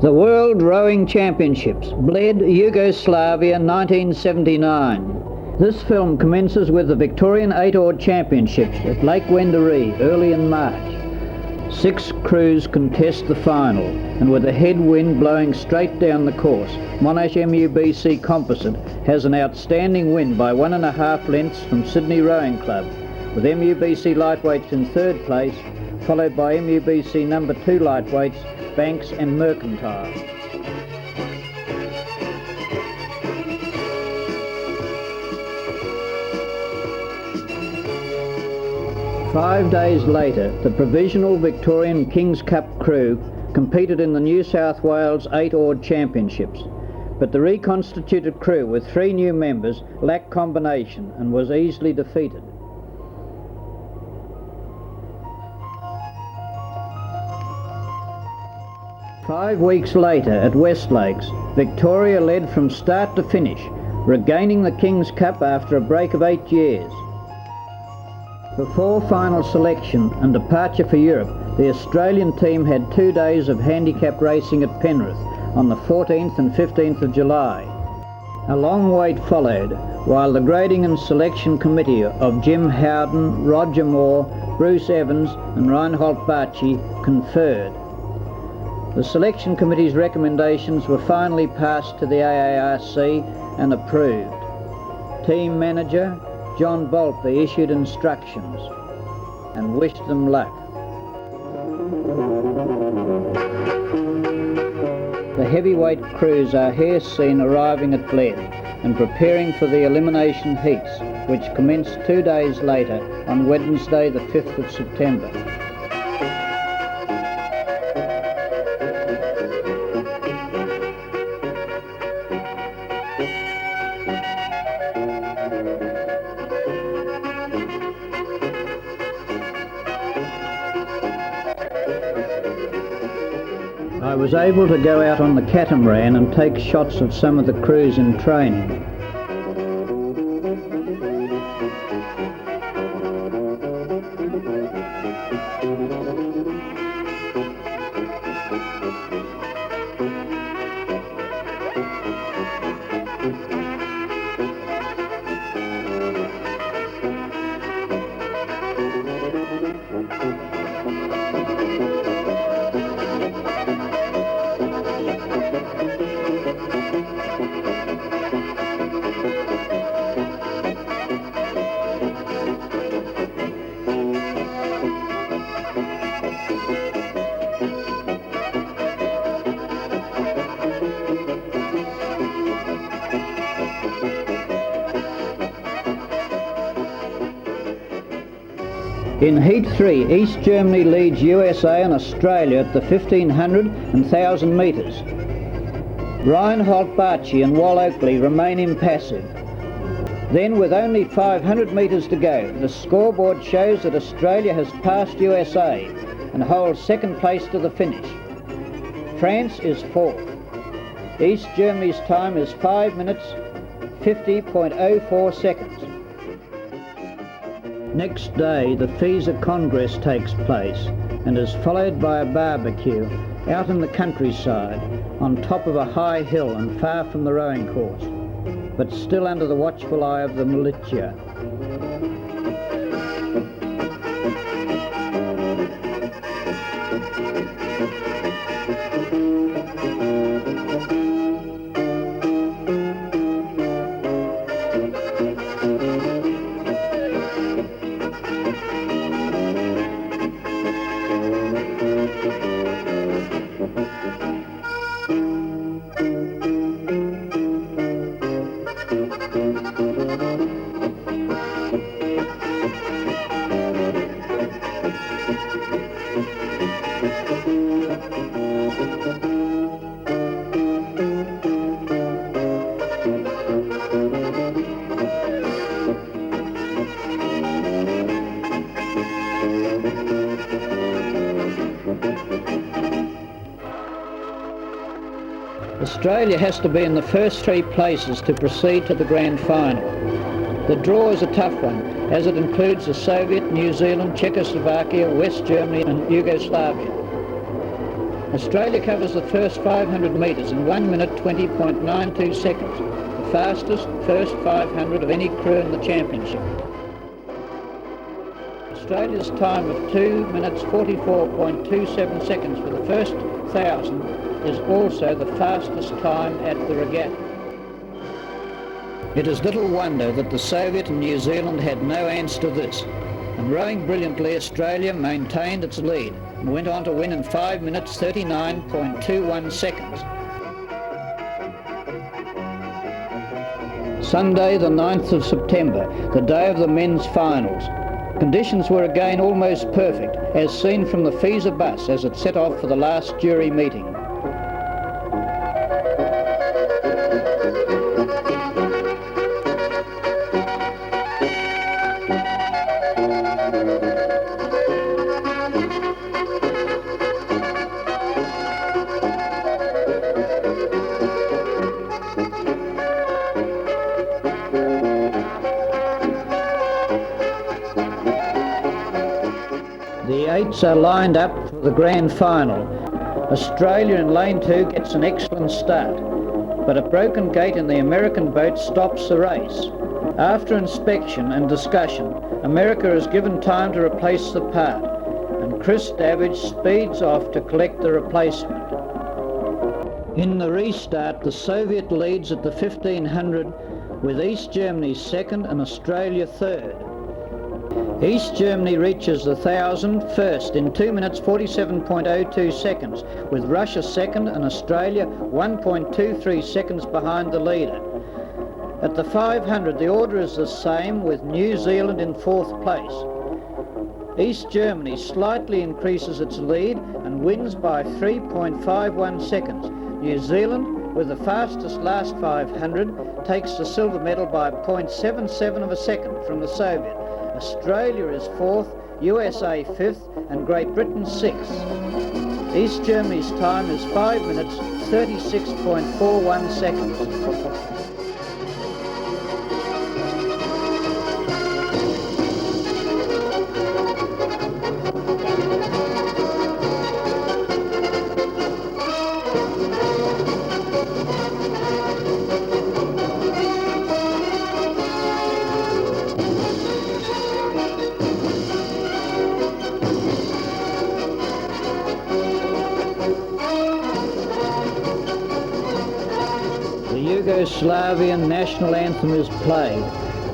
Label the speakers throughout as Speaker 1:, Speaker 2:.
Speaker 1: The World Rowing Championships, Bled, Yugoslavia, 1979. This film commences with the Victorian 8-oared Championships at Lake Wendouree early in March. 6 crews contest the final, and with a headwind blowing straight down the course, Monash MUBC Composite has an outstanding win by 1.5 lengths from Sydney Rowing Club, with MUBC lightweights in 3rd place, followed by MUBC number 2 lightweights, Banks and Mercantile. Five days later, the provisional Victorian King's Cup crew competed in the New South Wales 8-oared Championships, but the reconstituted crew with 3 new members lacked combination and was easily defeated. Five weeks later at West Lakes, Victoria led from start to finish, regaining the King's Cup after a break of 8 years. Before final selection and departure for Europe, the Australian team had 2 days of handicap racing at Penrith on the 14th and 15th of July. A long wait followed, while the grading and selection committee of Jim Howden, Roger Moore, Bruce Evans and Reinhold Barchi conferred. The selection committee's recommendations were finally passed to the AARC and approved. Team manager John Boltby issued instructions and wished them luck. The heavyweight crews are here seen arriving at Bled and preparing for the elimination heats, which commenced 2 days later on Wednesday the 5th of September. I was able to go out on the catamaran and take shots of some of the crews in training. In Heat 3, East Germany leads USA and Australia at the 1500 and 1000 metres. Reinhold Barchi and Wal Oakley remain impassive. Then, with only 500 metres to go, the scoreboard shows that Australia has passed USA and holds 2nd place to the finish. France is 4th. East Germany's time is 5 minutes 50.04 seconds. Next day, the FISA Congress takes place and is followed by a barbecue out in the countryside on top of a high hill and far from the rowing course, but still under the watchful eye of the militia. Australia has to be in the first 3 places to proceed to the grand final. The draw is a tough one, as it includes the Soviet, New Zealand, Czechoslovakia, West Germany and Yugoslavia. Australia covers the first 500 metres in 1 minute 20.92 seconds, the fastest first 500 of any crew in the championship. Australia's time of 2 minutes 44.27 seconds for the first 1,000 is also the fastest time at the regatta. It is little wonder that the Soviet and New Zealand had no answer to this, and rowing brilliantly, Australia maintained its lead and went on to win in 5 minutes 39.21 seconds. Sunday the 9th of September, the day of the men's finals. Conditions were again almost perfect, as seen from the Fisa bus as it set off for the last jury meeting. The eights are lined up for the grand final. Australia in lane 2 gets an excellent start, but a broken gate in the American boat stops the race. After inspection and discussion, America is given time to replace the part, and Chris Davidge speeds off to collect the replacement. In the restart, the Soviet leads at the 1500 with East Germany second and Australia third. East Germany reaches the 1,000 first in 2 minutes 47.02 seconds, with Russia second and Australia 1.23 seconds behind the leader. At the 500, the order is the same, with New Zealand in 4th place. East Germany slightly increases its lead and wins by 3.51 seconds. New Zealand, with the fastest last 500, takes the silver medal by 0.77 of a second from the Soviet. Australia is 4th, USA 5th and Great Britain 6th. East Germany's time is 5 minutes 36.41 seconds. The Yugoslavian national anthem is played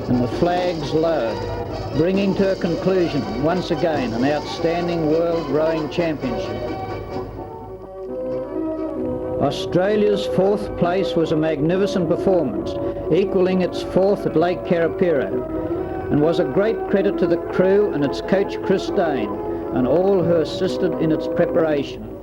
Speaker 1: and the flags lowered, bringing to a conclusion once again an outstanding World Rowing Championship. Australia's 4th place was a magnificent performance, equalling its 4th at Lake Carapiro, and was a great credit to the crew and its coach Chris Dane and all who assisted in its preparation.